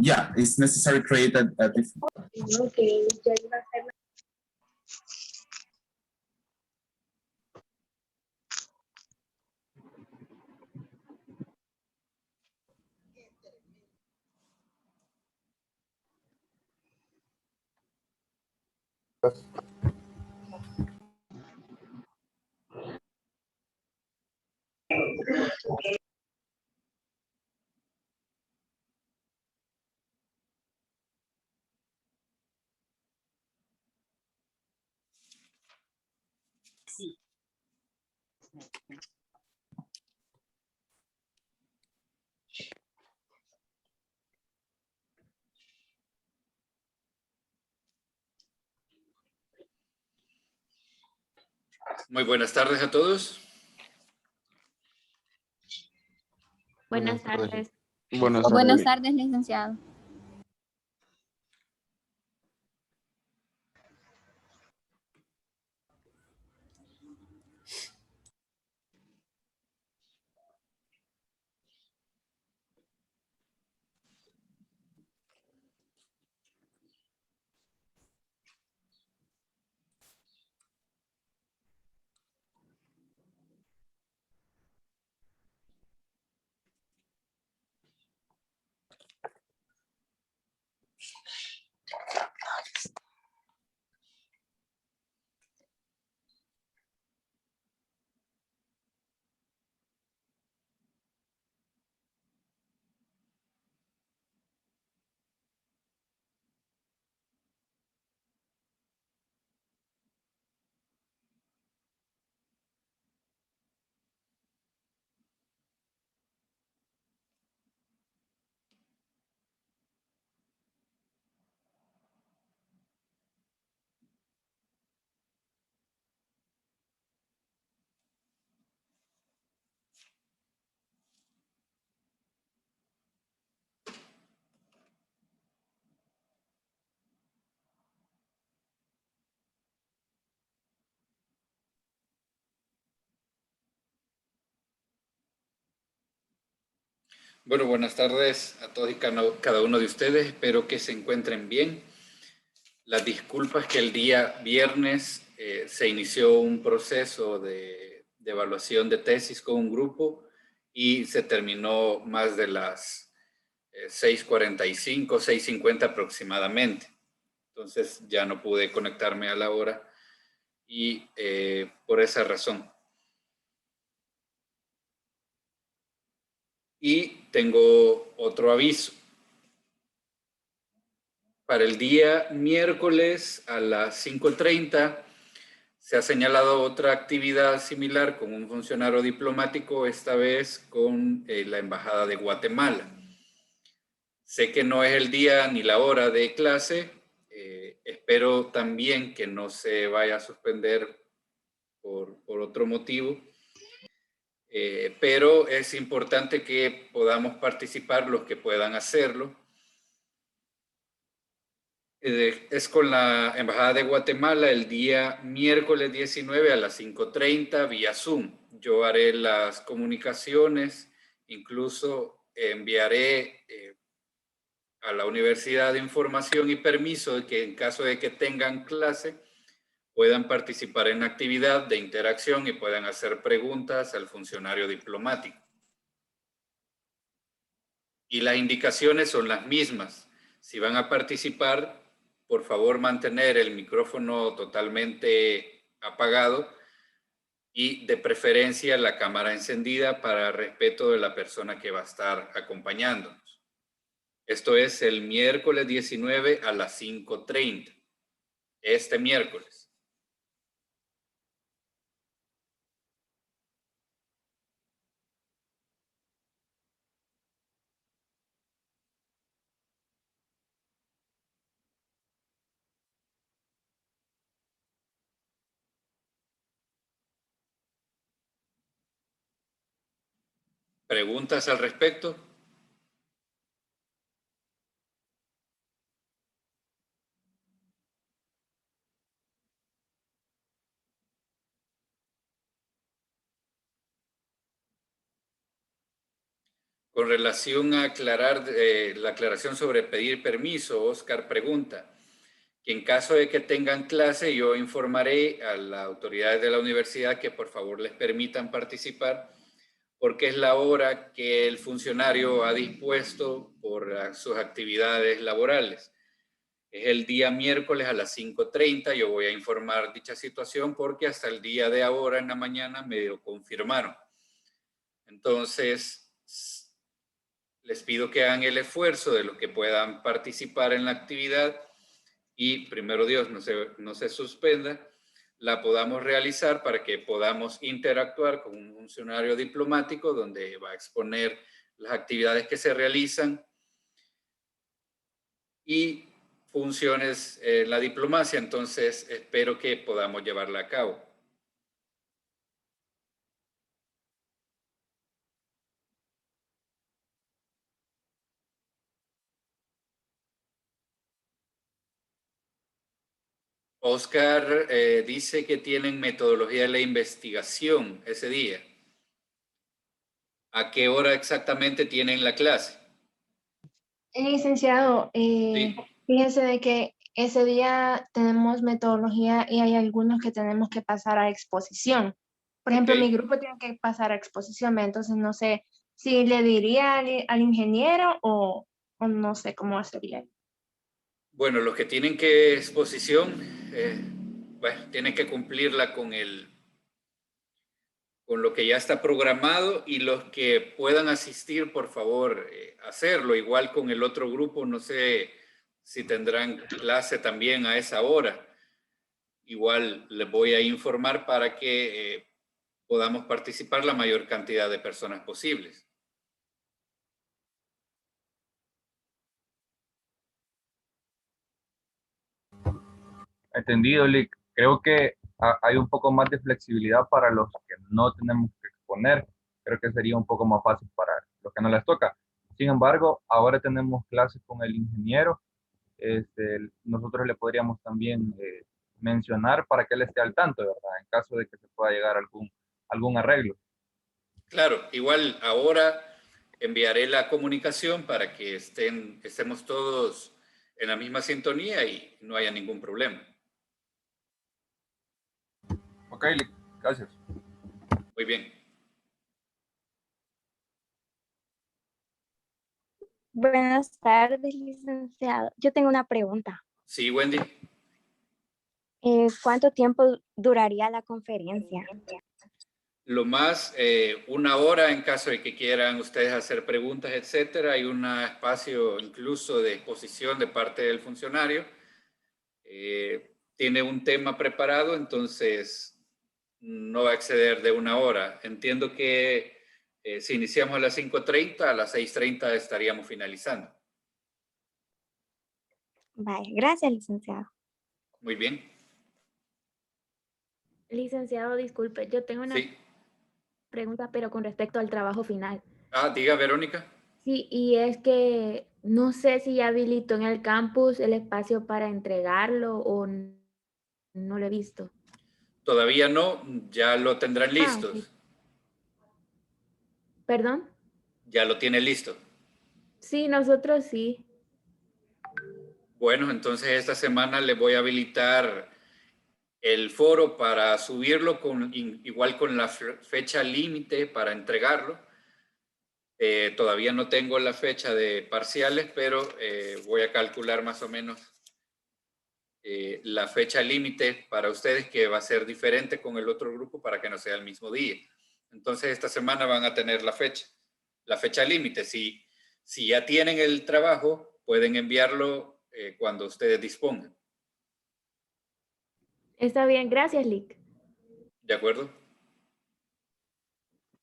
Yeah, it's necessary to create a different. Okay, ya iba a hacer Muy buenas tardes a todos. Buenas tardes. Buenas tardes, licenciado. Bueno, buenas tardes a todos y cada uno de ustedes. Espero que se encuentren bien. Las disculpas que el día viernes se inició un proceso de evaluación de tesis con un grupo y se terminó más de las 6:45, 6:50 aproximadamente. Entonces ya no pude conectarme a la hora y por esa razón. Y tengo otro aviso. Para el día miércoles a las 5:30 se ha señalado otra actividad similar con un funcionario diplomático, esta vez con la Embajada de Guatemala. Sé que no es el día ni la hora de clase, espero también que no se vaya a suspender por otro motivo, pero es importante que podamos participar los que puedan hacerlo. Es con la Embajada de Guatemala el día miércoles 19 a las 5:30 vía Zoom. Yo haré las comunicaciones, incluso enviaré a la Universidad de información y permiso de que en caso de que tengan clase puedan participar en actividad de interacción y puedan hacer preguntas al funcionario diplomático. Y las indicaciones son las mismas. Si van a participar, por favor mantener el micrófono totalmente apagado y de preferencia la cámara encendida para respeto de la persona que va a estar acompañándonos. Esto es el miércoles 19 a las 5:30. Este miércoles. ¿Preguntas al respecto? Con relación a aclarar la aclaración sobre pedir permiso, Oscar pregunta que en caso de que tengan clase, yo informaré a las autoridades de la universidad que por favor les permitan participar, porque es la hora que el funcionario ha dispuesto por sus actividades laborales. Es el día miércoles a las 5:30. Yo voy a informar dicha situación porque hasta el día de ahora en la mañana me lo confirmaron. Entonces, les pido que hagan el esfuerzo de los que puedan participar en la actividad y, primero Dios, no se suspenda, la podamos realizar para que podamos interactuar con un funcionario diplomático donde va a exponer las actividades que se realizan y funciones en la diplomacia. Entonces, espero que podamos llevarla a cabo. Oscar dice que tienen metodología de la investigación ese día. ¿A qué hora exactamente tienen la clase? Licenciado, Sí. fíjese de que ese día tenemos metodología y hay algunos que tenemos que pasar a exposición. Por ejemplo, Ok. mi grupo tiene que pasar a exposición, entonces no sé si le diría al ingeniero o no sé cómo sería. Bueno, los que tienen que exposición, bueno, tienen que cumplirla con lo que ya está programado, y los que puedan asistir, por favor, hacerlo. Igual con el otro grupo, no sé si tendrán clase también a esa hora. Igual les voy a informar para que podamos participar la mayor cantidad de personas posibles. Entendido, Lick. Creo que hay un poco más de flexibilidad para los que no tenemos que exponer. Creo que sería un poco más fácil para los que no les toca. Sin embargo, ahora tenemos clases con el ingeniero. Nosotros le podríamos también mencionar para que él esté al tanto, ¿verdad? En caso de que se pueda llegar a algún arreglo. Claro, igual ahora enviaré la comunicación para que estemos todos en la misma sintonía y no haya ningún problema. Ok, Lick, gracias. Muy bien. Buenas tardes, licenciado. Yo tengo una pregunta. Sí, Wendy. ¿Cuánto tiempo duraría la conferencia? Lo más, 1 hora en caso de que quieran ustedes hacer preguntas, etcétera. Hay un espacio incluso de exposición de parte del funcionario. Tiene un tema preparado, entonces no va a exceder de 1 hora. Entiendo que si iniciamos a las 5:30, a las 6:30 estaríamos finalizando. Vale, gracias, licenciado. Muy bien. Licenciado, disculpe, yo tengo una Sí. pregunta, pero con respecto al trabajo final. Diga, Verónica. Sí, y es que no sé si ya habilitó en el campus el espacio para entregarlo o no lo he visto. Todavía no, ya lo tendrán listos. Ok. ¿Perdón? Ya lo tiene listo. Sí, nosotros sí. Bueno, entonces esta semana le voy a habilitar el foro para subirlo igual con la fecha límite para entregarlo. Todavía no tengo la fecha de parciales, pero voy a calcular más o menos la fecha límite para ustedes, que va a ser diferente con el otro grupo para que no sea el mismo día. Entonces esta semana van a tener la fecha límite. Si ya tienen el trabajo, pueden enviarlo cuando ustedes dispongan. Está bien, gracias, Lick. ¿De acuerdo?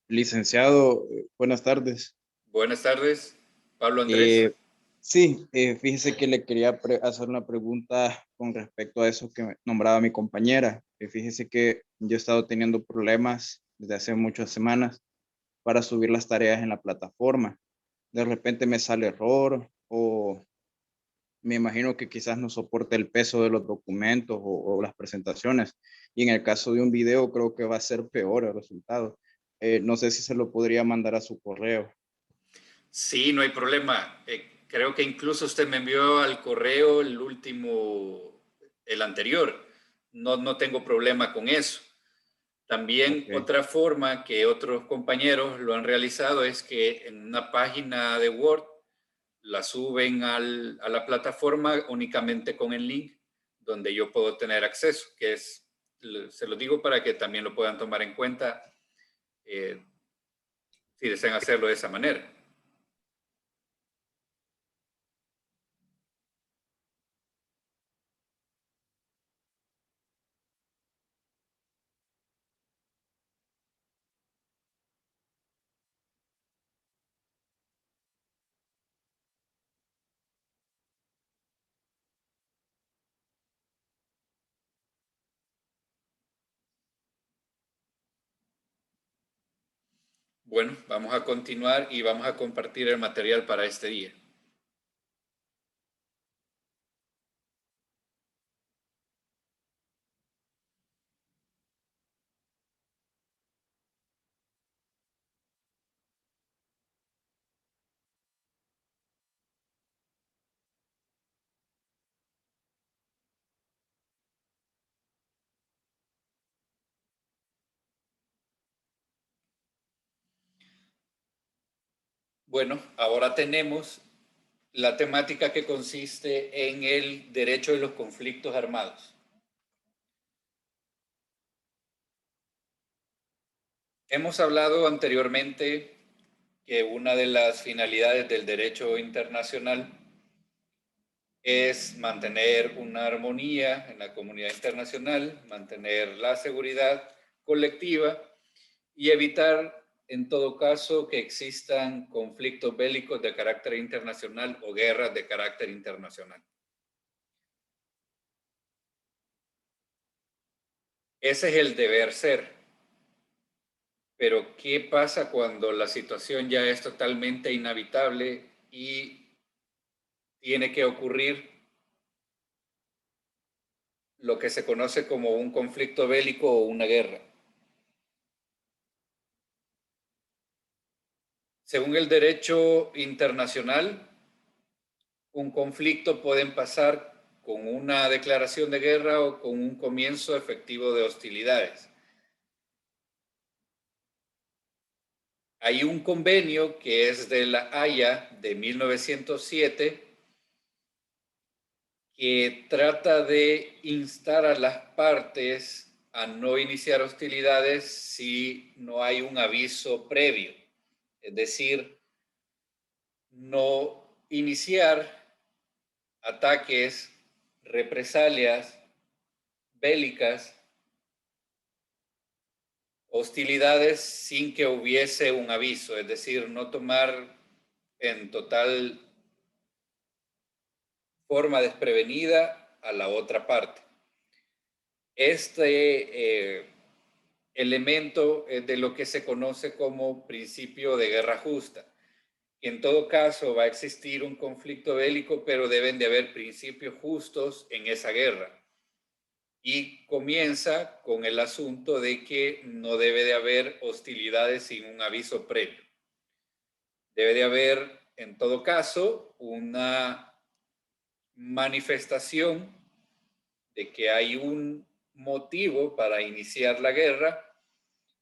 Licenciado, buenas tardes. Buenas tardes, Pablo Andrés. Sí, fíjese que le quería hacer una pregunta con respecto a eso que nombraba mi compañera. Fíjese que yo he estado teniendo problemas desde hace muchas semanas para subir las tareas en la plataforma. De repente me sale error o me imagino que quizás no soporte el peso de los documentos o las presentaciones. Y en el caso de un video creo que va a ser peor el resultado. No sé si se lo podría mandar a su correo. Sí, no hay problema. Creo que incluso usted me envió al correo el anterior. No tengo problema con eso. También Ok. otra forma que otros compañeros lo han realizado es que en una página de Word la suben a la plataforma únicamente con el link donde yo puedo tener acceso, que es, se lo digo para que también lo puedan tomar en cuenta si desean hacerlo de esa manera. Bueno, vamos a continuar y vamos a compartir el material para este día. Bueno, ahora tenemos la temática que consiste en el derecho de los conflictos armados. Hemos hablado anteriormente que una de las finalidades del derecho internacional es mantener una armonía en la comunidad internacional, mantener la seguridad colectiva y evitar en todo caso que existan conflictos bélicos de carácter internacional o guerras de carácter internacional. Ese es el deber ser. Pero ¿qué pasa cuando la situación ya es totalmente inhabitable y tiene que ocurrir lo que se conoce como un conflicto bélico o una guerra? Según el derecho internacional, un conflicto puede pasar con una declaración de guerra o con un comienzo efectivo de hostilidades. Hay un convenio que es de la Haya de 1907 que trata de instar a las partes a no iniciar hostilidades si no hay un aviso previo. Es decir, no iniciar ataques, represalias bélicas, hostilidades sin que hubiese un aviso, es decir, no tomar en total forma desprevenida a la otra parte. Este elemento es de lo que se conoce como principio de guerra justa. En todo caso va a existir un conflicto bélico, pero deben de haber principios justos en esa guerra. Y comienza con el asunto de que no debe de haber hostilidades sin un aviso previo. Debe de haber, en todo caso, una manifestación de que hay un motivo para iniciar la guerra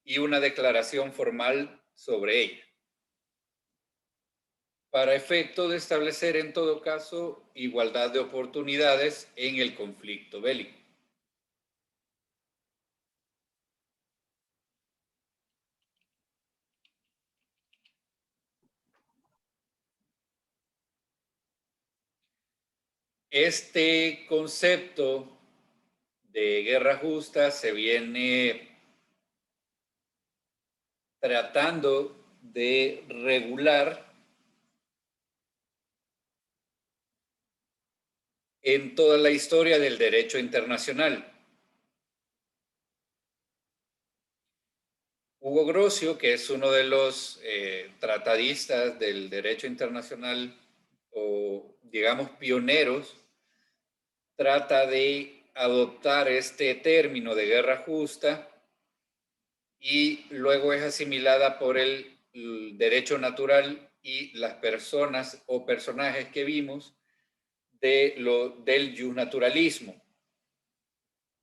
y una declaración formal sobre ella, para efecto de establecer, en todo caso, igualdad de oportunidades en el conflicto bélico. Este concepto de guerra justa se viene tratando de regular en toda la historia del derecho internacional. Hugo Grocio, que es uno de los tratadistas del derecho internacional o digamos pioneros, trata de adoptar este término de guerra justa y luego es asimilada por el derecho natural y las personas o personajes que vimos del justnaturalismo,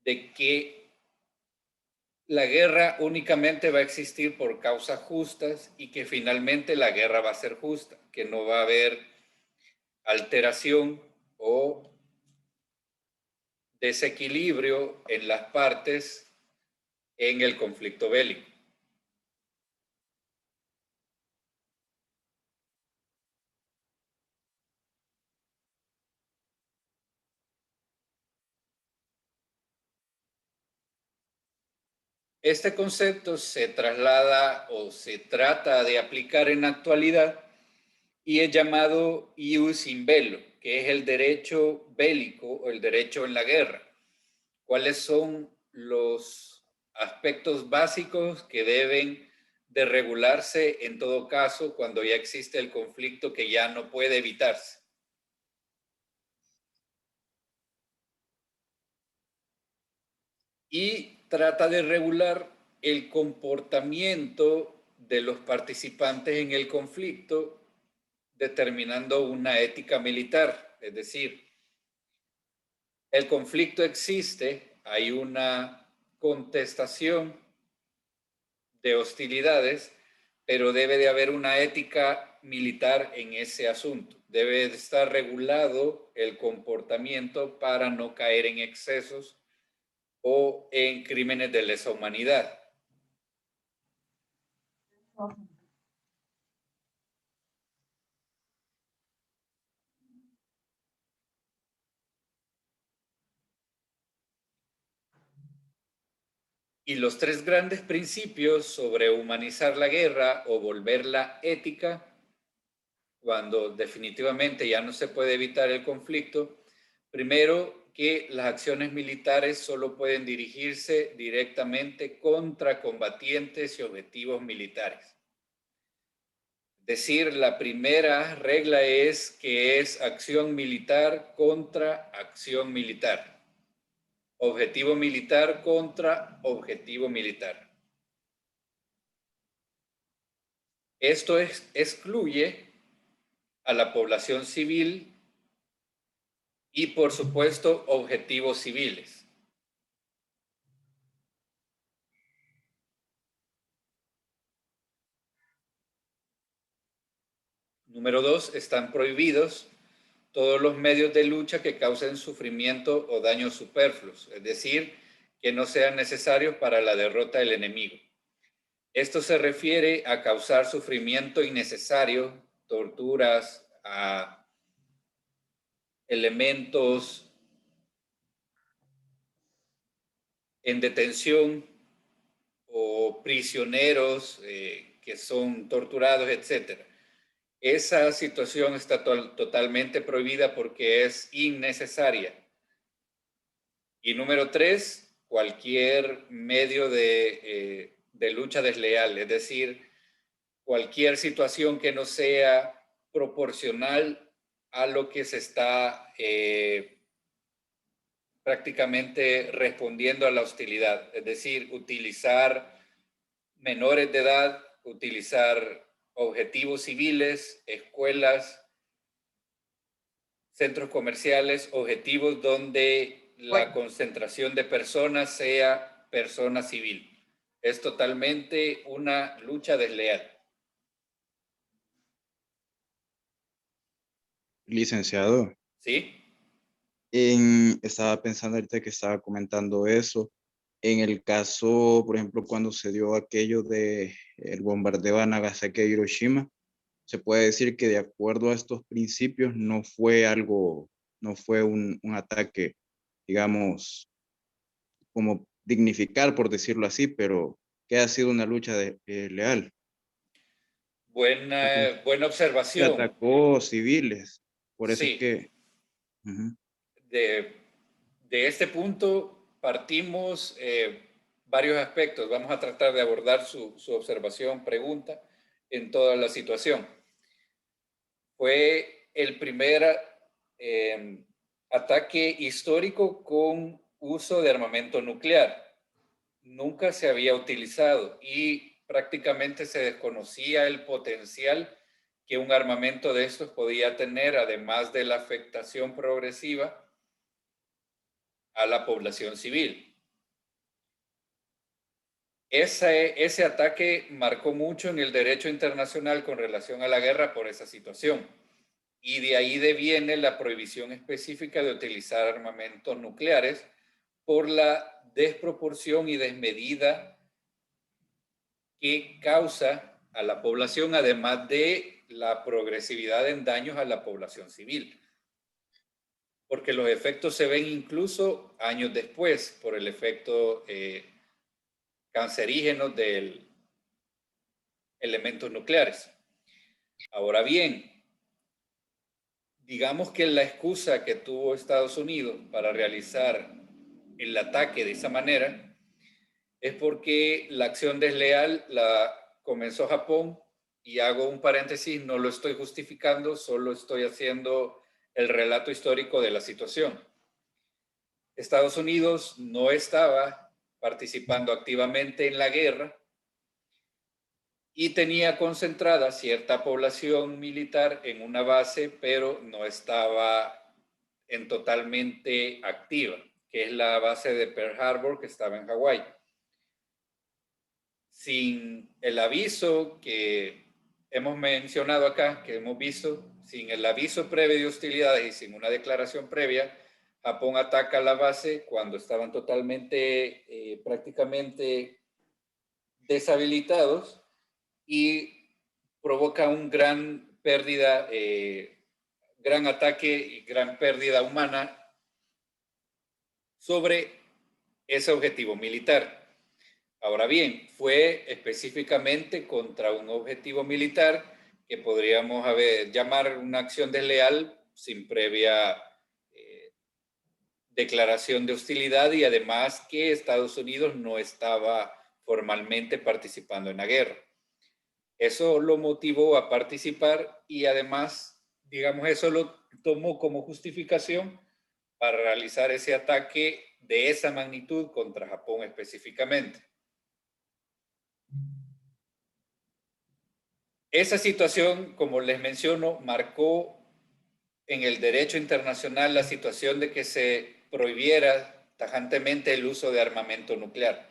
de que la guerra únicamente va a existir por causas justas y que finalmente la guerra va a ser justa, que no va a haber alteración o desequilibrio en las partes en el conflicto bélico. Este concepto se traslada o se trata de aplicar en la actualidad y es llamado ius in bello, que es el derecho bélico o el derecho en la guerra. ¿Cuáles son los aspectos básicos que deben de regularse en todo caso cuando ya existe el conflicto que ya no puede evitarse? Y trata de regular el comportamiento de los participantes en el conflicto, determinando una ética militar. Es decir, el conflicto existe, hay una contestación de hostilidades, pero debe de haber una ética militar en ese asunto. Debe de estar regulado el comportamiento para no caer en excesos o en crímenes de lesa humanidad. Y los tres grandes principios sobre humanizar la guerra o volverla ética, cuando definitivamente ya no se puede evitar el conflicto, primero, que las acciones militares solo pueden dirigirse directamente contra combatientes y objetivos militares. Es decir, la primera regla es que es acción militar contra acción militar. Objetivo militar contra objetivo militar. Esto excluye a la población civil y, por supuesto, objetivos civiles. Número 2, están prohibidos todos los medios de lucha que causen sufrimiento o daños superfluos, es decir, que no sean necesarios para la derrota del enemigo. Esto se refiere a causar sufrimiento innecesario, torturas, a elementos en detención o prisioneros que son torturados, etc. Esa situación está totalmente prohibida porque es innecesaria. Y número 3, cualquier medio de lucha desleal, es decir, cualquier situación que no sea proporcional a lo que se está prácticamente respondiendo a la hostilidad, es decir, utilizar menores de edad, utilizar objetivos civiles, escuelas, centros comerciales, objetivos donde la concentración de personas sea persona civil. Es totalmente una lucha desleal. Licenciado, ¿Sí? estaba pensando ahorita que estaba comentando eso. En el caso, por ejemplo, cuando se dio aquello de el bombardeo a Nagasaki y Hiroshima, se puede decir que de acuerdo a estos principios no fue algo, no fue un ataque, digamos, como dignificar, por decirlo así, pero que ha sido una lucha leal. Buena Se observación. atacó civiles, por eso es Sí. que... De este punto partimos varios aspectos. Vamos a tratar de abordar su observación, pregunta en toda la situación. Fue el primer ataque histórico con uso de armamento nuclear. Nunca se había utilizado y prácticamente se desconocía el potencial que un armamento de estos podía tener, además de la afectación progresiva a la población civil. Ese ataque marcó mucho en el derecho internacional con relación a la guerra por esa situación. Y de ahí deviene la prohibición específica de utilizar armamentos nucleares por la desproporción y desmedida que causa a la población, además de la progresividad en daños a la población civil. Porque los efectos se ven incluso años después por el efecto cancerígenos de elementos nucleares. Ahora bien, digamos que la excusa que tuvo Estados Unidos para realizar el ataque de esa manera es porque la acción desleal la comenzó Japón, y hago un paréntesis, no lo estoy justificando, solo estoy haciendo el relato histórico de la situación. Estados Unidos no estaba participando activamente en la guerra y tenía concentrada cierta población militar en una base, pero no estaba totalmente activa, que es la base de Pearl Harbor, que estaba en Hawái. Sin el aviso que hemos mencionado acá, que hemos visto, sin el aviso previo de hostilidades y sin una declaración previa, Japón ataca la base cuando estaban totalmente, prácticamente deshabilitados, y provoca un gran pérdida, gran ataque y gran pérdida humana sobre ese objetivo militar. Ahora bien, fue específicamente contra un objetivo militar que podríamos llamar una acción desleal sin previa declaración de hostilidad, y además que Estados Unidos no estaba formalmente participando en la guerra. Eso lo motivó a participar, y además, digamos, eso lo tomó como justificación para realizar ese ataque de esa magnitud contra Japón específicamente. Esa situación, como les menciono, marcó en el derecho internacional la situación de que se prohibiera tajantemente el uso de armamento nuclear.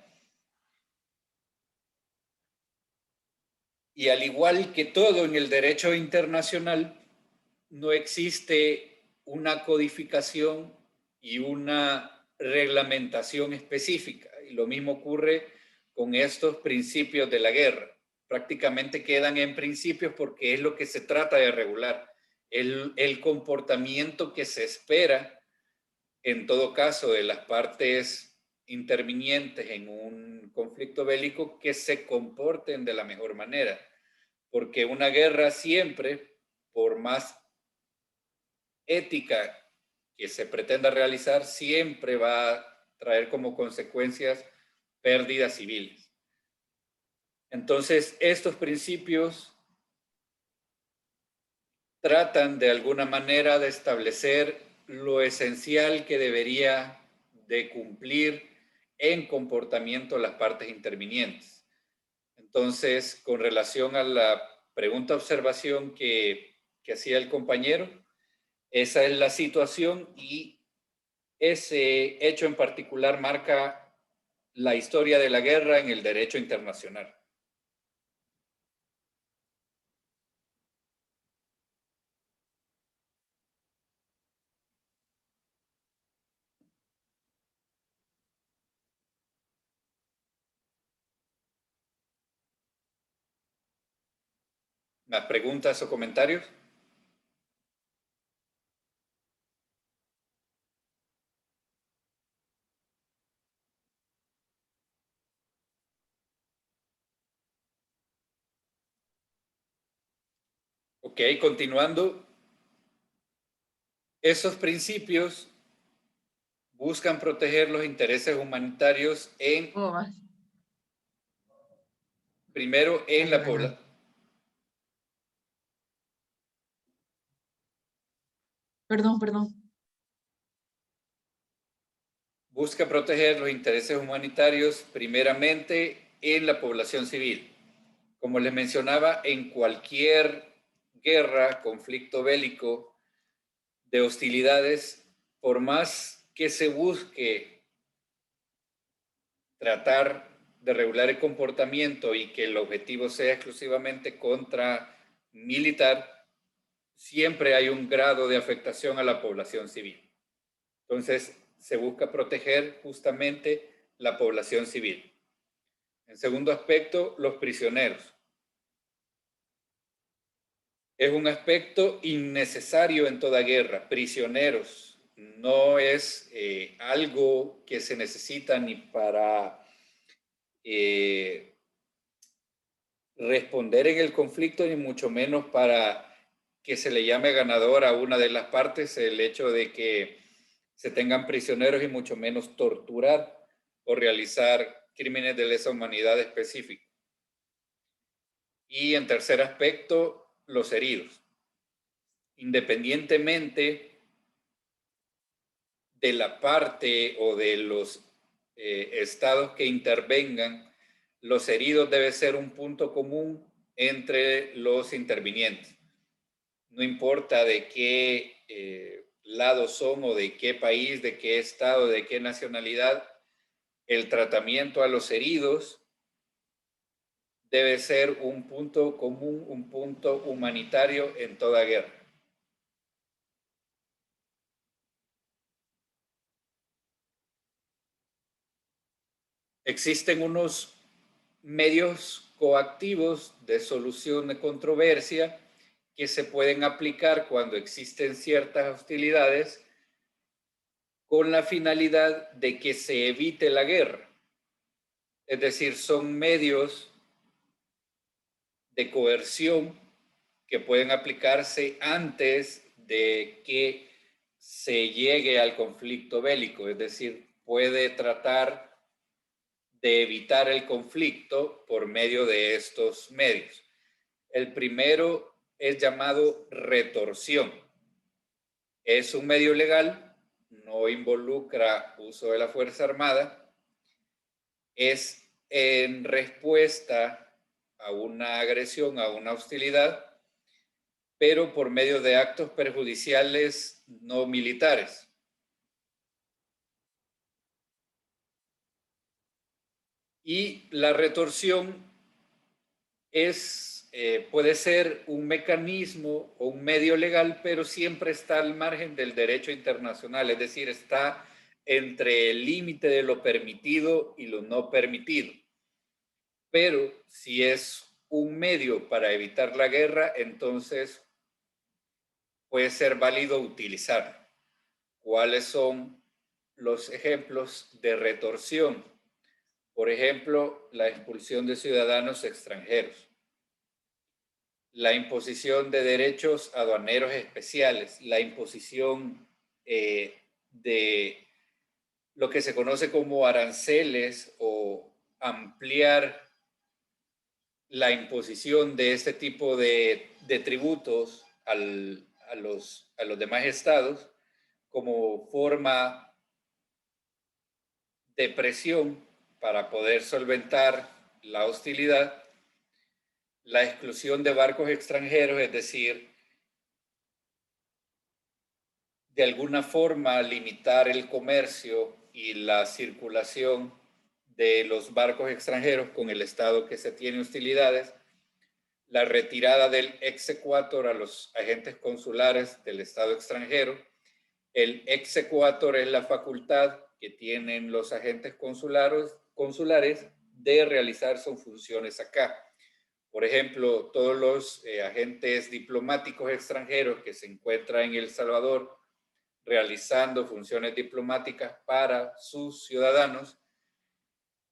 Y al igual que todo en el derecho internacional, no existe una codificación y una reglamentación específica. Y lo mismo ocurre con estos principios de la guerra. Prácticamente quedan en principios porque es lo que se trata de regular. El comportamiento que se espera, en todo caso, de las partes intervinientes en un conflicto bélico, que se comporten de la mejor manera. Porque una guerra siempre, por más ética que se pretenda realizar, siempre va a traer como consecuencias pérdidas civiles. Entonces, estos principios tratan de alguna manera de establecer lo esencial que debería de cumplir en comportamiento las partes intervinientes. Entonces, con relación a la pregunta observación que hacía el compañero, esa es la situación, y ese hecho en particular marca la historia de la guerra en el derecho internacional. ¿Más preguntas o comentarios? Ok, continuando. Esos principios buscan proteger los intereses humanitarios primero en la población. Perdón. Busca proteger los intereses humanitarios primeramente en la población civil. Como les mencionaba, en cualquier guerra, conflicto bélico, de hostilidades, por más que se busque tratar de regular el comportamiento y que el objetivo sea exclusivamente contra militar, siempre hay un grado de afectación a la población civil. Entonces, se busca proteger justamente la población civil. En segundo aspecto, los prisioneros. Es un aspecto innecesario en toda guerra. Prisioneros no es algo que se necesita ni para responder en el conflicto, ni mucho menos para que se le llame ganador a una de las partes el hecho de que se tengan prisioneros y mucho menos torturar o realizar crímenes de lesa humanidad específicos. Y en tercer aspecto, los heridos. Independientemente de la parte o de los estados que intervengan, los heridos debe ser un punto común entre los intervinientes. No importa de qué lado son o de qué país, de qué estado, de qué nacionalidad, el tratamiento a los heridos debe ser un punto común, un punto humanitario en toda guerra. Existen unos medios coactivos de solución de controversia que se pueden aplicar cuando existen ciertas hostilidades con la finalidad de que se evite la guerra. Es decir, son medios de coerción que pueden aplicarse antes de que se llegue al conflicto bélico. Es decir, puede tratar de evitar el conflicto por medio de estos medios. El primero es llamado retorsión. Es un medio legal, no involucra uso de la Fuerza Armada, es en respuesta a una agresión, a una hostilidad, pero por medio de actos perjudiciales no militares. Y la retorsión puede ser un mecanismo o un medio legal, pero siempre está al margen del derecho internacional, es decir, está entre el límite de lo permitido y lo no permitido. Pero si es un medio para evitar la guerra, entonces puede ser válido utilizarlo. ¿Cuáles son los ejemplos de retorsión? Por ejemplo, la expulsión de ciudadanos extranjeros, la imposición de derechos aduaneros especiales, la imposición de lo que se conoce como aranceles o ampliar la imposición de este tipo de tributos a los demás estados como forma de presión para poder solventar la hostilidad, la exclusión de barcos extranjeros, es decir, de alguna forma limitar el comercio y la circulación de los barcos extranjeros con el estado que se tiene hostilidades, la retirada del exequatur a los agentes consulares del estado extranjero. El exequatur es la facultad que tienen los agentes consulares de realizar sus funciones acá. Por ejemplo, todos los agentes diplomáticos extranjeros que se encuentran en El Salvador realizando funciones diplomáticas para sus ciudadanos,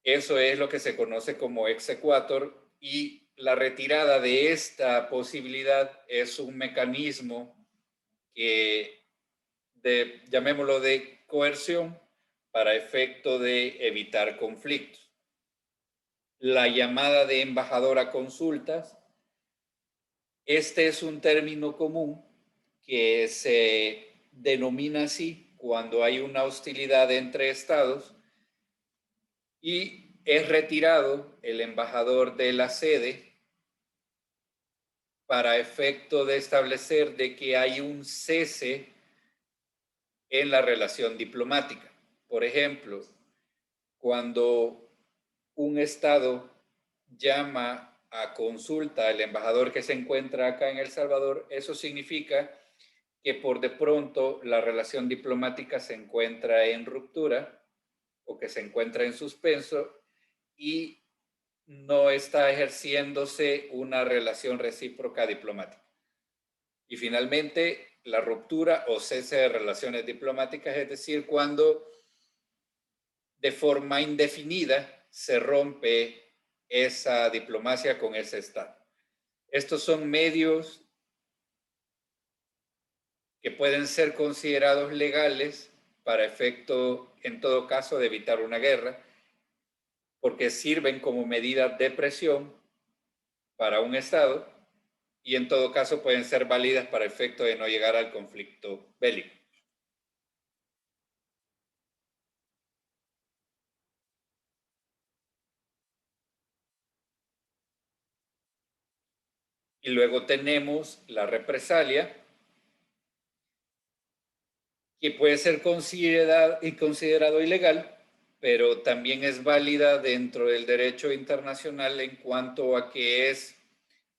eso es lo que se conoce como exequatur, y la retirada de esta posibilidad es un mecanismo llamémoslo de coerción para efecto de evitar conflictos. La llamada de embajador a consultas, este es un término común que se denomina así cuando hay una hostilidad entre estados y es retirado el embajador de la sede para efecto de establecer de que hay un cese en la relación diplomática. Por ejemplo, cuando un Estado llama a consulta al embajador que se encuentra acá en El Salvador, eso significa que por de pronto la relación diplomática se encuentra en ruptura o que se encuentra en suspenso y no está ejerciéndose una relación recíproca diplomática. Y finalmente, la ruptura o cese de relaciones diplomáticas, es decir, cuando de forma indefinida se rompe esa diplomacia con ese Estado. Estos son medios que pueden ser considerados legales para efecto, en todo caso, de evitar una guerra, porque sirven como medidas de presión para un Estado y en todo caso pueden ser válidas para efecto de no llegar al conflicto bélico. Y luego tenemos la represalia, que puede ser considerado ilegal, pero también es válida dentro del derecho internacional en cuanto a que es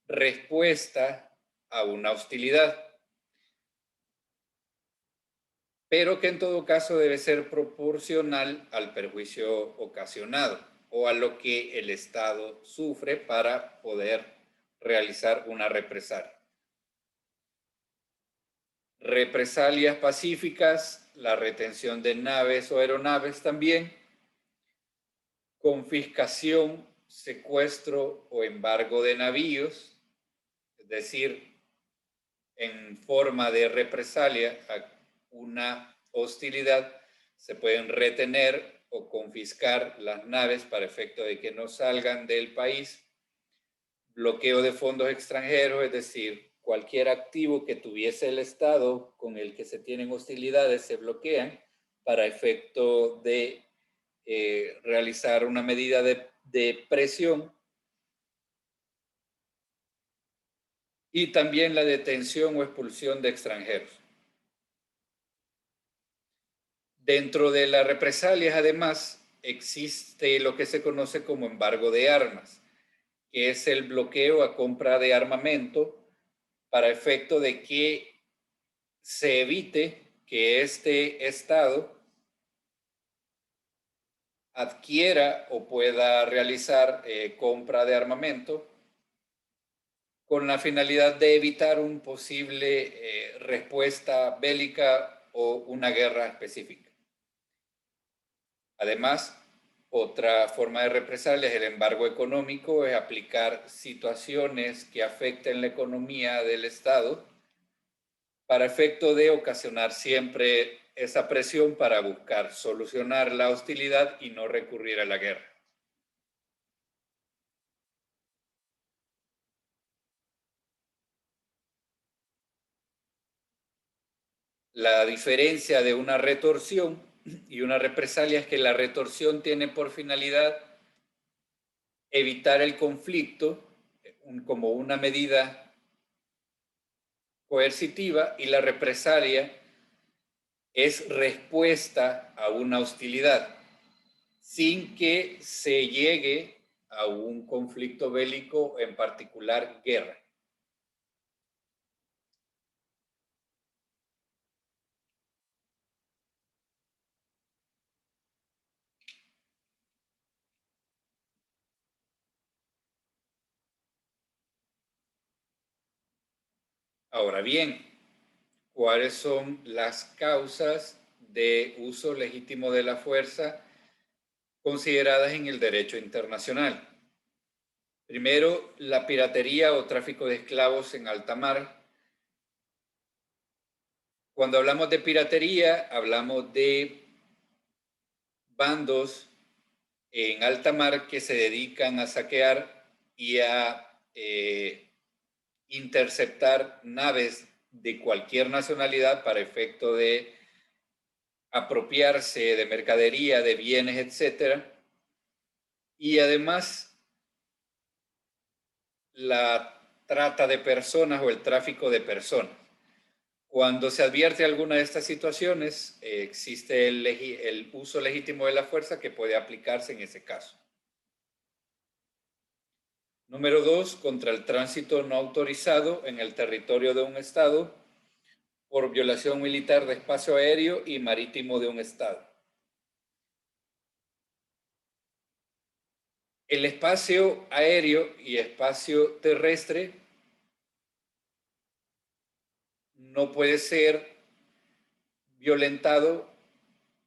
respuesta a una hostilidad, pero que en todo caso debe ser proporcional al perjuicio ocasionado o a lo que el Estado sufre para poder realizar una represalia. Represalias pacíficas, la retención de naves o aeronaves también, confiscación, secuestro o embargo de navíos, es decir, en forma de represalia a una hostilidad, se pueden retener o confiscar las naves para efecto de que no salgan del país. Bloqueo de fondos extranjeros, es decir, cualquier activo que tuviese el Estado con el que se tienen hostilidades se bloquean para efecto de realizar una medida de presión. Y también la detención o expulsión de extranjeros. Dentro de las represalias, además, existe lo que se conoce como embargo de armas, que es el bloqueo a compra de armamento para efecto de que se evite que este Estado adquiera o pueda realizar compra de armamento con la finalidad de evitar una posible respuesta bélica o una guerra específica. Además, otra forma de represalia es el embargo económico, es aplicar situaciones que afecten la economía del Estado para efecto de ocasionar siempre esa presión para buscar solucionar la hostilidad y no recurrir a la guerra. La diferencia de una retorsión y una represalia es que la retorsión tiene por finalidad evitar el conflicto como una medida coercitiva y la represalia es respuesta a una hostilidad sin que se llegue a un conflicto bélico, en particular guerra. Ahora bien, ¿cuáles son las causas de uso legítimo de la fuerza consideradas en el derecho internacional? Primero, la piratería o tráfico de esclavos en alta mar. Cuando hablamos de piratería, hablamos de bandos en alta mar que se dedican a saquear y a interceptar naves de cualquier nacionalidad para efecto de apropiarse de mercadería, de bienes, etcétera. Y además, la trata de personas o el tráfico de personas. Cuando se advierte alguna de estas situaciones, existe el uso legítimo de la fuerza que puede aplicarse en ese caso. Número 2, contra el tránsito no autorizado en el territorio de un estado por violación militar de espacio aéreo y marítimo de un estado. El espacio aéreo y espacio terrestre no puede ser violentado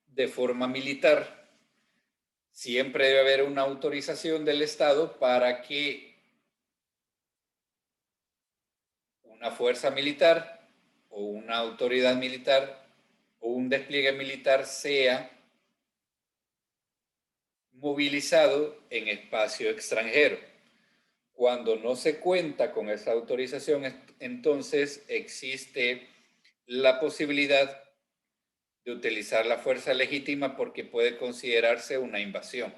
de forma militar. Siempre debe haber una autorización del Estado para que una fuerza militar o una autoridad militar o un despliegue militar sea movilizado en espacio extranjero. Cuando no se cuenta con esa autorización, entonces existe la posibilidad de utilizar la fuerza legítima porque puede considerarse una invasión,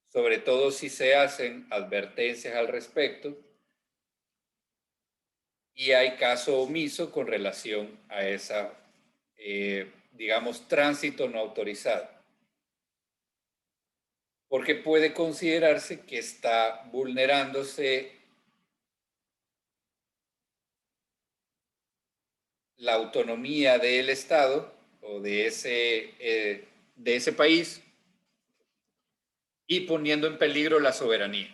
sobre todo si se hacen advertencias al respecto y hay caso omiso con relación a esa, digamos, tránsito no autorizado. Porque puede considerarse que está vulnerándose la autonomía del Estado o de ese país y poniendo en peligro la soberanía.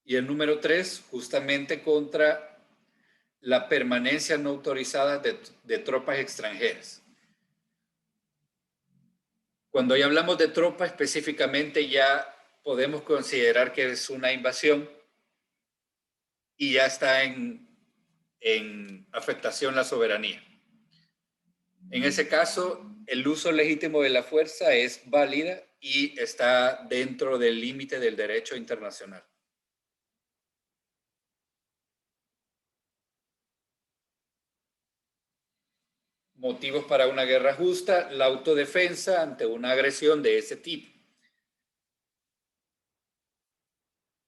Y el número 3, justamente contra la permanencia no autorizada de tropas extranjeras. Cuando ya hablamos de tropa, específicamente ya podemos considerar que es una invasión y ya está en afectación la soberanía. En ese caso, el uso legítimo de la fuerza es válida y está dentro del límite del derecho internacional. Motivos para una guerra justa, la autodefensa ante una agresión de ese tipo.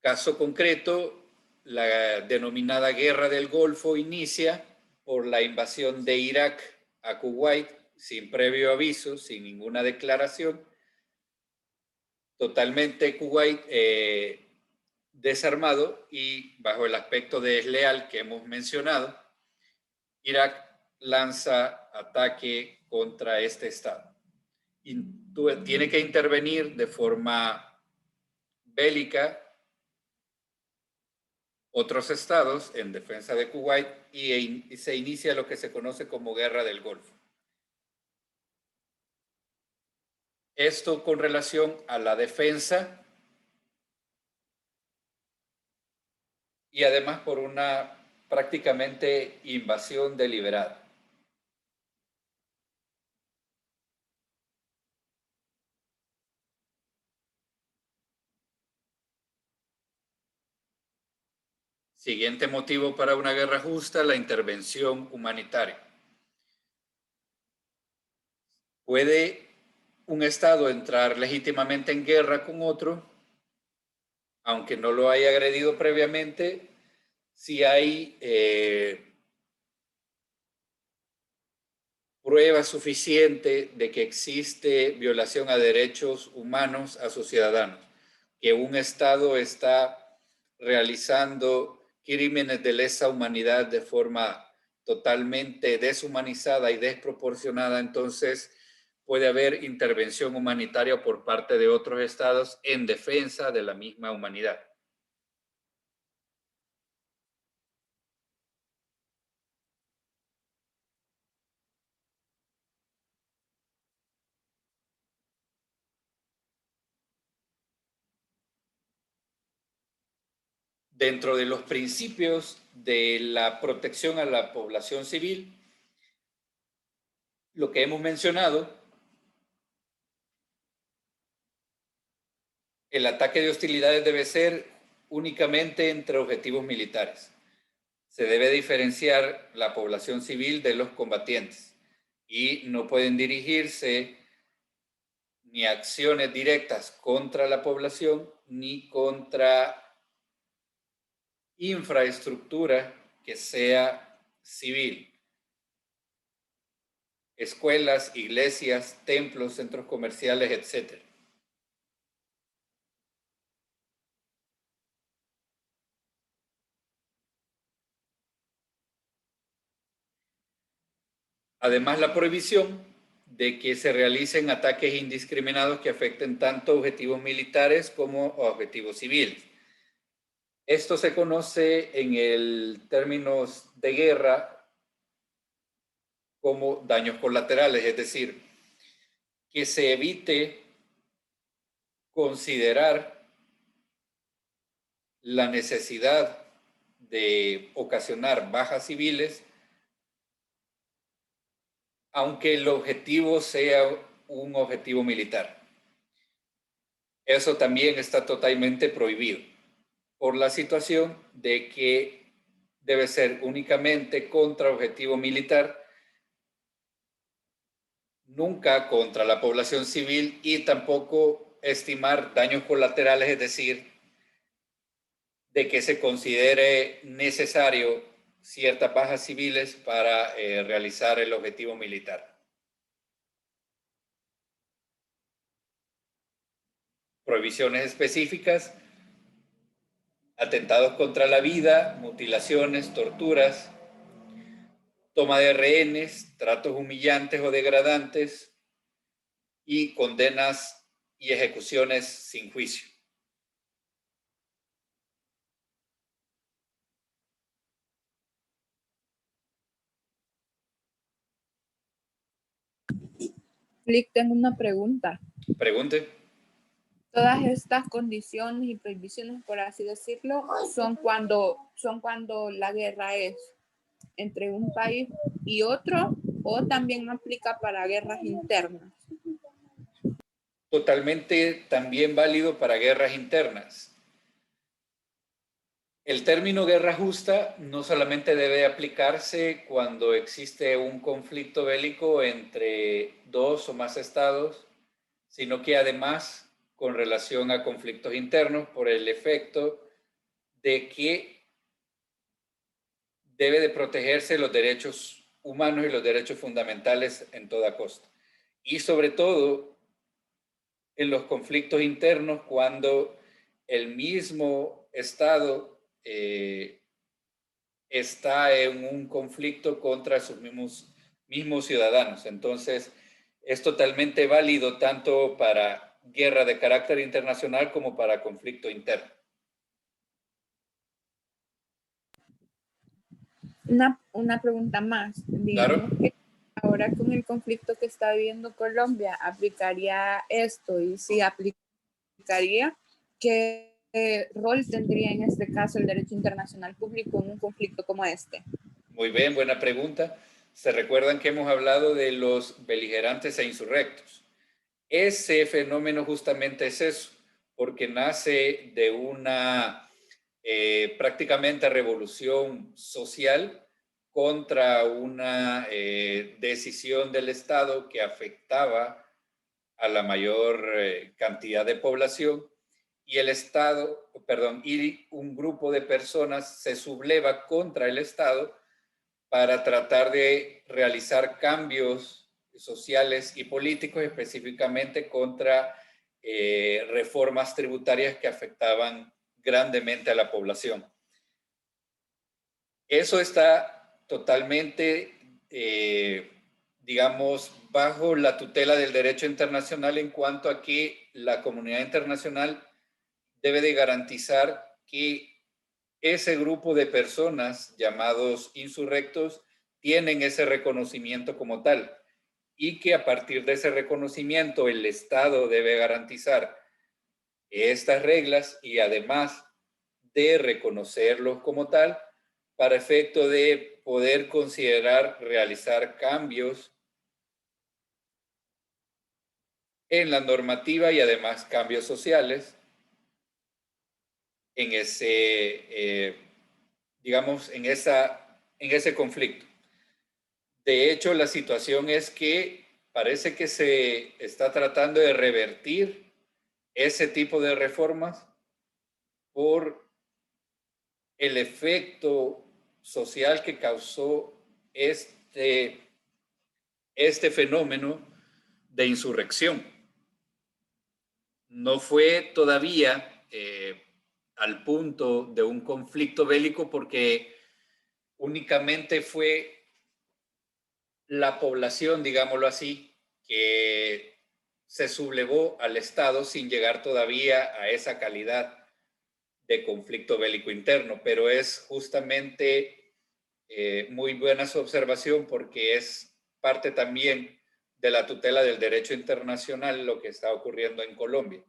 Caso concreto, la denominada Guerra del Golfo inicia por la invasión de Irak a Kuwait sin previo aviso, sin ninguna declaración. Totalmente Kuwait desarmado y bajo el aspecto desleal que hemos mencionado, Irak lanza ataque contra este estado. Y tiene que intervenir de forma bélica otros estados en defensa de Kuwait y se inicia lo que se conoce como Guerra del Golfo. Esto con relación a la defensa y además por una prácticamente invasión deliberada. Siguiente motivo para una guerra justa, la intervención humanitaria. ¿Puede un Estado entrar legítimamente en guerra con otro, aunque no lo haya agredido previamente, si hay prueba suficiente de que existe violación a derechos humanos a sus ciudadanos, que un Estado está realizando crímenes de lesa humanidad de forma totalmente deshumanizada y desproporcionada, entonces puede haber intervención humanitaria por parte de otros estados en defensa de la misma humanidad. Dentro de los principios de la protección a la población civil, lo que hemos mencionado, el ataque de hostilidades debe ser únicamente entre objetivos militares. Se debe diferenciar la población civil de los combatientes y no pueden dirigirse ni acciones directas contra la población ni contra infraestructura que sea civil. Escuelas, iglesias, templos, centros comerciales, etc. Además, la prohibición de que se realicen ataques indiscriminados que afecten tanto objetivos militares como objetivos civiles. Esto se conoce en el términos de guerra como daños colaterales, es decir, que se evite considerar la necesidad de ocasionar bajas civiles, aunque el objetivo sea un objetivo militar. Eso también está totalmente prohibido por la situación de que debe ser únicamente contra objetivo militar, nunca contra la población civil, y tampoco estimar daños colaterales, es decir, de que se considere necesario ciertas bajas civiles para realizar el objetivo militar. Prohibiciones específicas: atentados contra la vida, mutilaciones, torturas, toma de rehenes, tratos humillantes o degradantes y condenas y ejecuciones sin juicio. Flick, tengo una pregunta. Pregunte. Todas estas condiciones y prohibiciones, por así decirlo, son cuando la guerra es entre un país y otro, o también aplica para guerras internas. Totalmente también válido para guerras internas. El término guerra justa no solamente debe aplicarse cuando existe un conflicto bélico entre dos o más estados, sino que además con relación a conflictos internos, por el efecto de que debe de protegerse los derechos humanos y los derechos fundamentales en toda costa. Y sobre todo en los conflictos internos, cuando el mismo estado está en un conflicto contra sus mismos ciudadanos. Entonces, es totalmente válido tanto para guerra de carácter internacional como para conflicto interno. Una pregunta más. Digamos Claro. que ahora con el conflicto que está viviendo Colombia, ¿aplicaría esto? Y si aplicaría, ¿qué rol tendría en este caso el derecho internacional público en un conflicto como este? Muy bien, buena pregunta. Se recuerdan que hemos hablado de los beligerantes e insurrectos. Ese fenómeno justamente es eso, porque nace de una prácticamente revolución social contra una decisión del Estado que afectaba a la mayor cantidad de población, y el Estado, y un grupo de personas se subleva contra el Estado para tratar de realizar cambios sociales y políticos, específicamente contra reformas tributarias que afectaban grandemente a la población. Eso está totalmente, digamos, bajo la tutela del derecho internacional, en cuanto a que la comunidad internacional debe de garantizar que ese grupo de personas llamados insurrectos tienen ese reconocimiento como tal, y que a partir de ese reconocimiento el Estado debe garantizar estas reglas y además de reconocerlos como tal, para efecto de poder considerar realizar cambios en la normativa y además cambios sociales en ese, digamos, en ese conflicto. De hecho, la situación es que parece que se está tratando de revertir ese tipo de reformas por el efecto social que causó este fenómeno de insurrección. No fue todavía al punto de un conflicto bélico porque únicamente fue la población, digámoslo así, que se sublevó al Estado sin llegar todavía a esa calidad de conflicto bélico interno, pero es justamente muy buena su observación porque es parte también de la tutela del derecho internacional lo que está ocurriendo en Colombia.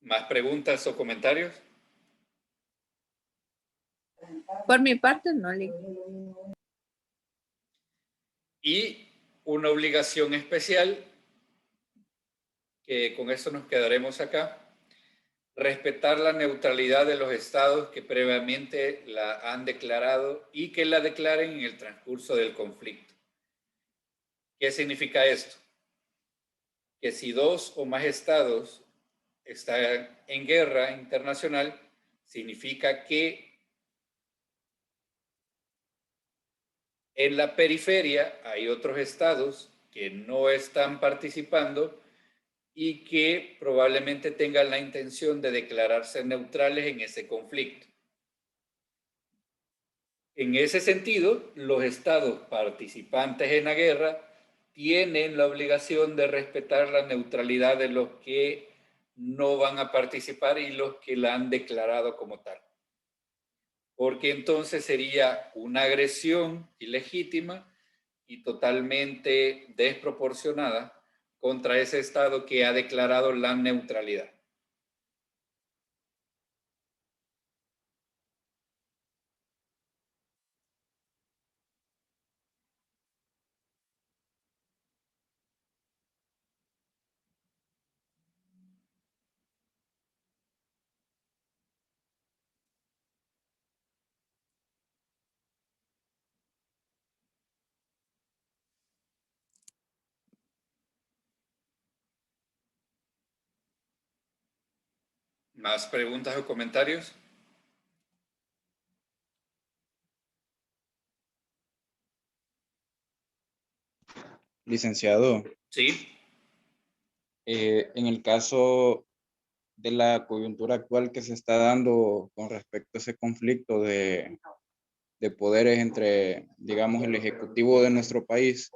¿Más preguntas o comentarios? Por mi parte, no, Lee. Y una obligación especial, que con eso nos quedaremos acá, respetar la neutralidad de los estados que previamente la han declarado y que la declaren en el transcurso del conflicto. ¿Qué significa esto? Que si dos o más estados están en guerra internacional, significa que en la periferia hay otros estados que no están participando y que probablemente tengan la intención de declararse neutrales en ese conflicto. En ese sentido, los estados participantes en la guerra tienen la obligación de respetar la neutralidad de los que no van a participar y los que la han declarado como tal. Porque entonces sería una agresión ilegítima y totalmente desproporcionada contra ese Estado que ha declarado la neutralidad. ¿Más preguntas o comentarios? Licenciado, Sí. en el caso de la coyuntura actual que se está dando con respecto a ese conflicto de poderes entre, digamos, el ejecutivo de nuestro país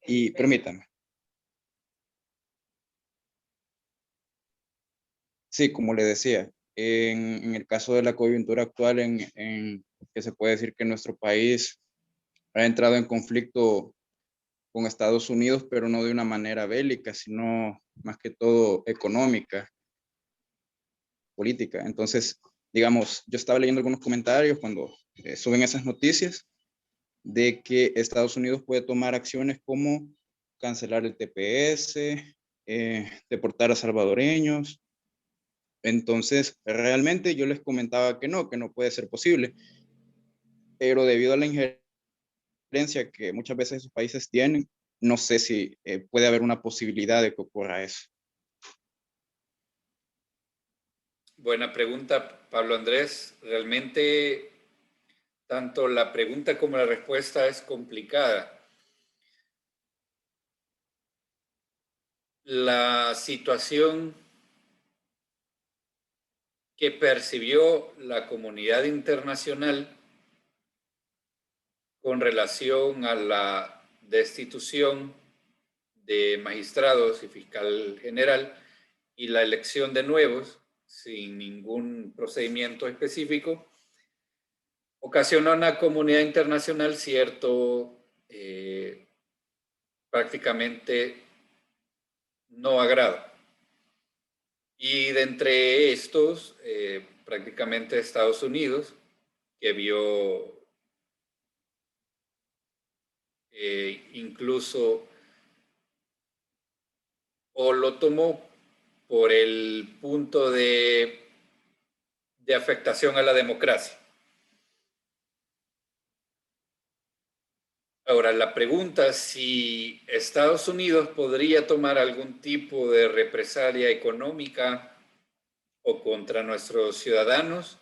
y, permítame. Sí, como le decía, en el caso de la coyuntura actual en que se puede decir que nuestro país ha entrado en conflicto con Estados Unidos, pero no de una manera bélica, sino más que todo económica, política. Entonces, digamos, yo estaba leyendo algunos comentarios cuando suben esas noticias de que Estados Unidos puede tomar acciones como cancelar el TPS, deportar a salvadoreños. Entonces, realmente yo les comentaba que no puede ser posible, pero debido a la injerencia que muchas veces esos países tienen, no sé si puede haber una posibilidad de que ocurra eso. Buena pregunta, Pablo Andrés. Realmente, tanto la pregunta como la respuesta es complicada. La situación que percibió la comunidad internacional con relación a la destitución de magistrados y fiscal general y la elección de nuevos sin ningún procedimiento específico, ocasionó en la comunidad internacional cierto prácticamente no agrado. Y de entre estos, prácticamente Estados Unidos, que vio incluso o lo tomó por el punto de afectación a la democracia. Ahora, la pregunta si Estados Unidos podría tomar algún tipo de represalia económica o contra nuestros ciudadanos,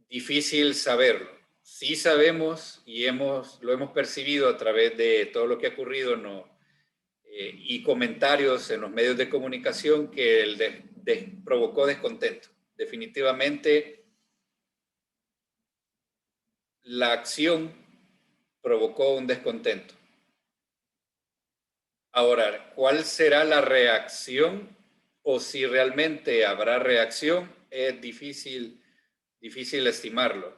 difícil saberlo. Sí sabemos y lo hemos percibido a través de todo lo que ha ocurrido y comentarios en los medios de comunicación que provocó descontento. Definitivamente, la acción provocó un descontento. Ahora, ¿cuál será la reacción o si realmente habrá reacción? Es difícil estimarlo.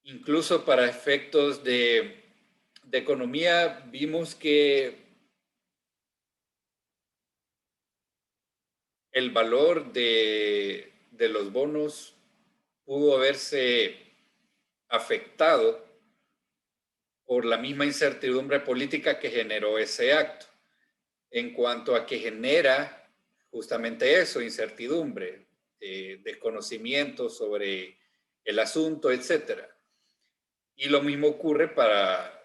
Incluso para efectos de economía, vimos que el valor de los bonos pudo haberse afectado por la misma incertidumbre política que generó ese acto, en cuanto a que genera justamente eso, incertidumbre, desconocimiento sobre el asunto, etc. Y lo mismo ocurre para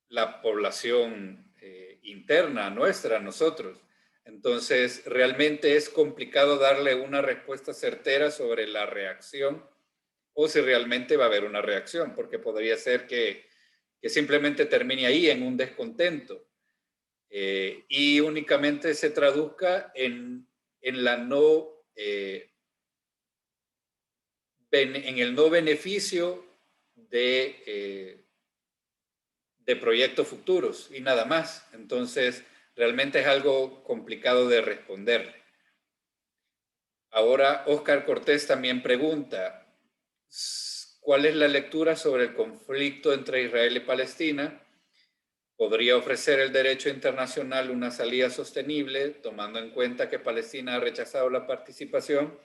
la población interna nuestra, nosotros. Entonces, realmente es complicado darle una respuesta certera sobre la reacción o si realmente va a haber una reacción, porque podría ser que simplemente termine ahí en un descontento y únicamente se traduzca en el no beneficio de proyectos futuros y nada más. Entonces, realmente es algo complicado de responderle. Ahora, Óscar Cortés también pregunta, ¿cuál es la lectura sobre el conflicto entre Israel y Palestina? ¿Podría ofrecer el derecho internacional una salida sostenible, tomando en cuenta que Palestina ha rechazado la participación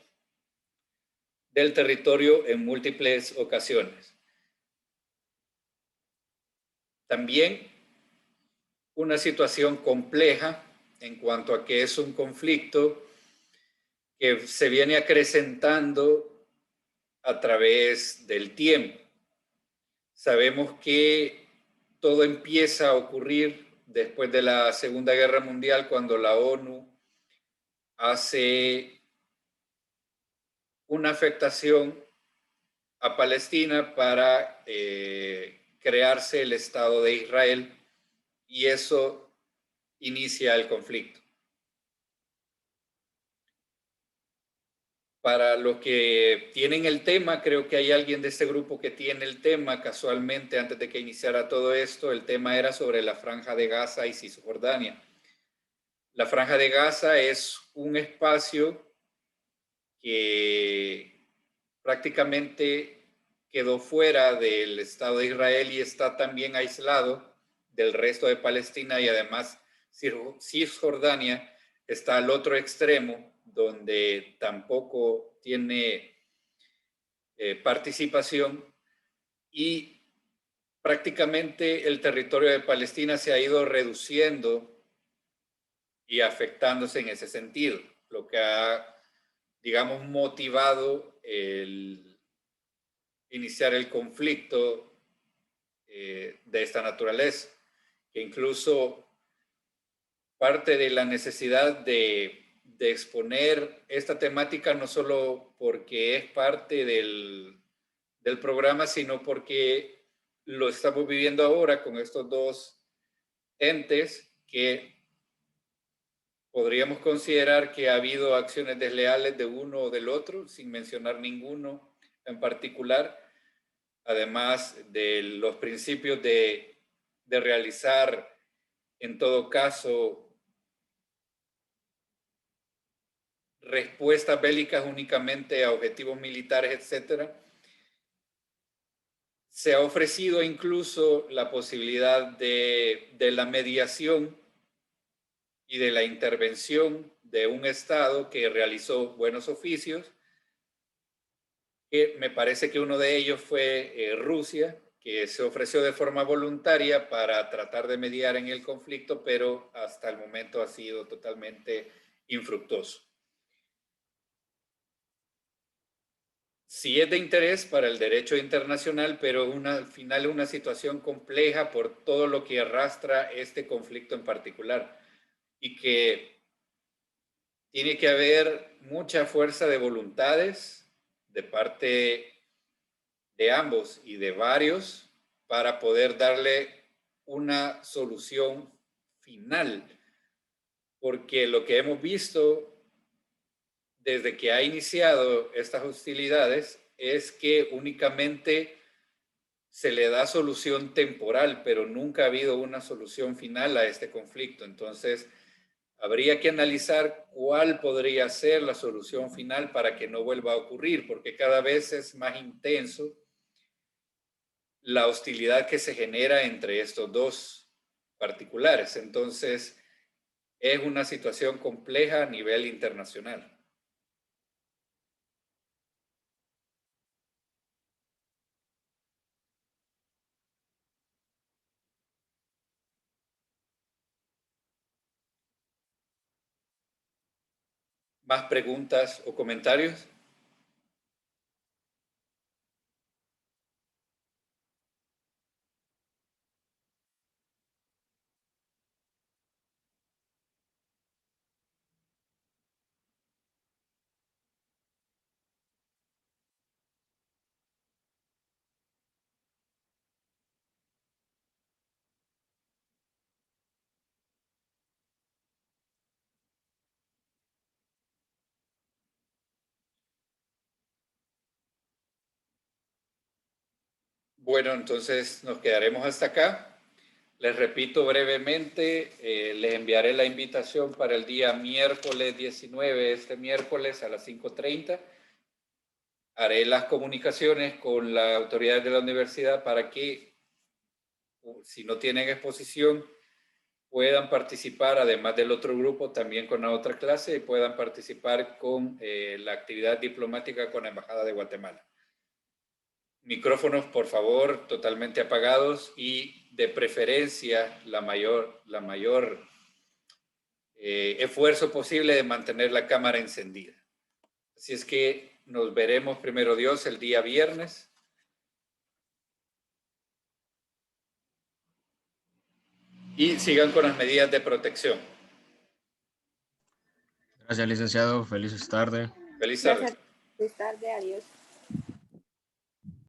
del territorio en múltiples ocasiones? También una situación compleja en cuanto a que es un conflicto que se viene acrecentando a través del tiempo. Sabemos que todo empieza a ocurrir después de la Segunda Guerra Mundial, cuando la ONU hace una afectación a Palestina para crearse el Estado de Israel, y eso inicia el conflicto. Para los que tienen el tema, creo que hay alguien de este grupo que tiene el tema. Casualmente, antes de que iniciara todo esto, el tema era sobre la Franja de Gaza y Cisjordania. La Franja de Gaza es un espacio que prácticamente quedó fuera del Estado de Israel y está también aislado del resto de Palestina, y además Cisjordania está al otro extremo, donde tampoco tiene participación, y prácticamente el territorio de Palestina se ha ido reduciendo y afectándose en ese sentido, lo que ha, digamos, motivado el iniciar el conflicto de esta naturaleza, que incluso parte de la necesidad de exponer esta temática, no solo porque es parte del programa, sino porque lo estamos viviendo ahora con estos dos entes que podríamos considerar que ha habido acciones desleales de uno o del otro, sin mencionar ninguno en particular, además de los principios de realizar, en todo caso, respuestas bélicas únicamente a objetivos militares, etc. Se ha ofrecido incluso la posibilidad de la mediación y de la intervención de un Estado que realizó buenos oficios, que me parece que uno de ellos fue Rusia, que se ofreció de forma voluntaria para tratar de mediar en el conflicto, pero hasta el momento ha sido totalmente infructuoso. Sí es de interés para el derecho internacional, pero al final es una situación compleja por todo lo que arrastra este conflicto en particular y que tiene que haber mucha fuerza de voluntades de parte de ambos y de varios para poder darle una solución final, porque lo que hemos visto desde que ha iniciado estas hostilidades es que únicamente se le da solución temporal, pero nunca ha habido una solución final a este conflicto. Entonces, habría que analizar cuál podría ser la solución final para que no vuelva a ocurrir, porque cada vez es más intenso la hostilidad que se genera entre estos dos particulares. Entonces, es una situación compleja a nivel internacional. ¿Más preguntas o comentarios? Bueno, entonces nos quedaremos hasta acá. Les repito brevemente, les enviaré la invitación para el día miércoles 19, este miércoles a las 5:30. Haré las comunicaciones con las autoridades de la universidad para que, si no tienen exposición, puedan participar, además del otro grupo, también con la otra clase, y puedan participar con la actividad diplomática con la Embajada de Guatemala. Micrófonos, por favor, totalmente apagados y de preferencia la mayor esfuerzo posible de mantener la cámara encendida. Así es que nos veremos, primero Dios, el día viernes. Y sigan con las medidas de protección. Gracias, licenciado. Feliz tarde. Feliz tarde. Gracias. Feliz tarde. Adiós.